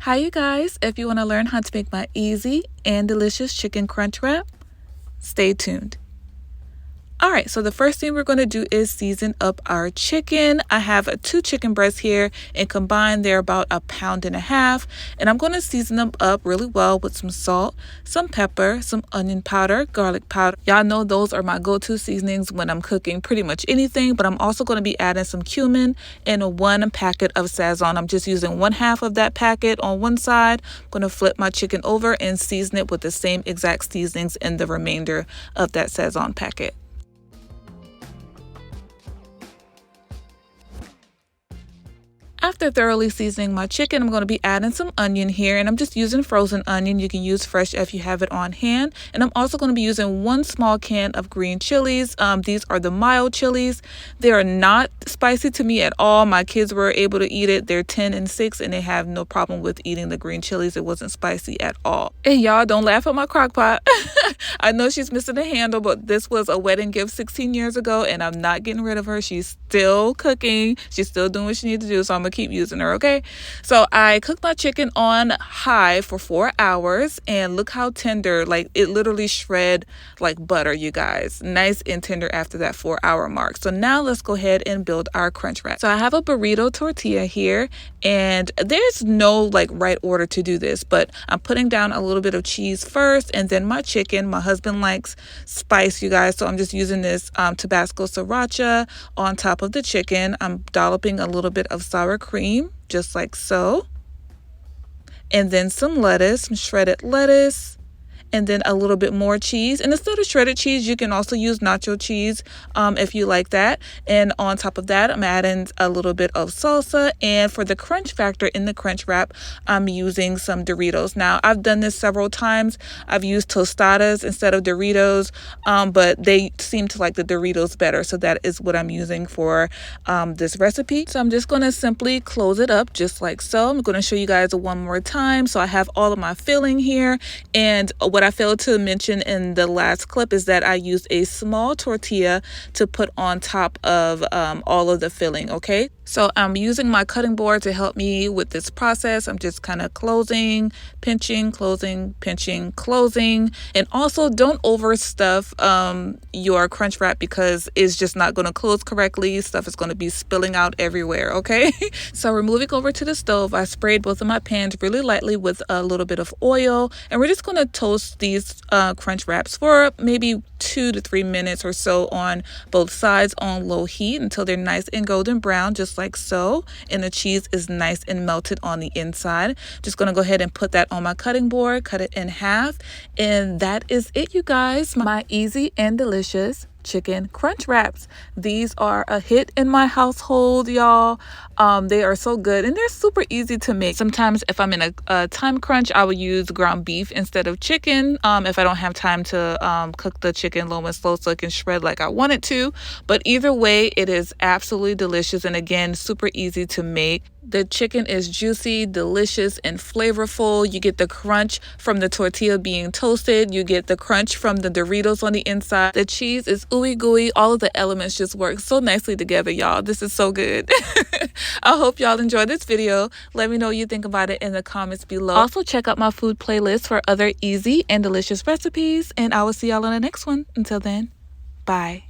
Hi you guys, if you want to learn how to make my easy and delicious chicken crunch wrap, stay tuned. Alright, so the first thing we're going to do is season up our chicken. I have 2 chicken breasts here, and combined they're about 1.5 pounds. And I'm going to season them up really well with some salt, some pepper, some onion powder, garlic powder. Y'all know those are my go-to seasonings when I'm cooking pretty much anything, but I'm also going to be adding some cumin and 1 packet of Sazon. I'm just using 1/2 of that packet on one side. I'm going to flip my chicken over and season it with the same exact seasonings in the remainder of that Sazon packet. After thoroughly seasoning my chicken, I'm going to be adding some onion here, and I'm just using frozen onion. You can use fresh if you have it on hand. And I'm also going to be using 1 small can of green chilies. These are the mild chilies. They are not spicy to me at all. My kids were able to eat it. They're 10 and 6, and they have no problem with eating the green chilies. It wasn't spicy at all. And y'all, don't laugh at my crock pot. I know she's missing a handle, but this was a wedding gift 16 years ago, and I'm not getting rid of her. She's still cooking. She's still doing what she needs to do, so I'm going to keep using her, okay? So I cooked my chicken on high for 4 hours, and look how tender, like it literally shred like butter, you guys. Nice and tender after that 4-hour mark. So now let's go ahead and build our crunch wrap. So I have a burrito tortilla here, and there's no like right order to do this, but I'm putting down a little bit of cheese first, and then my chicken. My husband likes spice, you guys, so I'm just using this Tabasco Sriracha on top of the chicken. I'm dolloping a little bit of sour cream, just like so, and then some lettuce, some shredded lettuce, and then a little bit more cheese. And instead of shredded cheese, you can also use nacho cheese if you like that. And on top of that, I'm adding a little bit of salsa. And for the crunch factor in the crunch wrap, I'm using some Doritos. Now, I've done this several times. I've used tostadas instead of Doritos, but they seem to like the Doritos better. So that is what I'm using for this recipe. So I'm just going to simply close it up just like so. I'm going to show you guys one more time. So I have all of my filling here, and what I failed to mention in the last clip is that I used a small tortilla to put on top of all of the filling, okay? So I'm using my cutting board to help me with this process. I'm just kind of closing, pinching, closing, pinching, closing. And also don't overstuff your crunch wrap, because it's just not going to close correctly. Stuff is going to be spilling out everywhere, okay? So we're moving over to the stove. I sprayed both of my pans really lightly with a little bit of oil, and we're just going to toast these crunch wraps for maybe 2 to 3 minutes or so on both sides on low heat until they're nice and golden brown, just like so, and the cheese is nice and melted on the inside. Just going to go ahead and put that on my cutting board, cut it in half, and that is it, you guys. My easy and delicious chicken crunch wraps. These are a hit in my household, y'all. They are so good, and they're super easy to make. Sometimes if I'm in a time crunch, I will use ground beef instead of chicken if I don't have time to cook the chicken low and slow so it can shred like I want it to. But either way, it is absolutely delicious, and again, super easy to make. The chicken is juicy, delicious, and flavorful. You get the crunch from the tortilla being toasted. You get the crunch from the Doritos on the inside. The cheese is ooey gooey. All of the elements just work so nicely together, y'all. This is so good. I hope y'all enjoyed this video. Let me know what you think about it in the comments below. Also, check out my food playlist for other easy and delicious recipes, and I will see y'all on the next one. Until then, bye.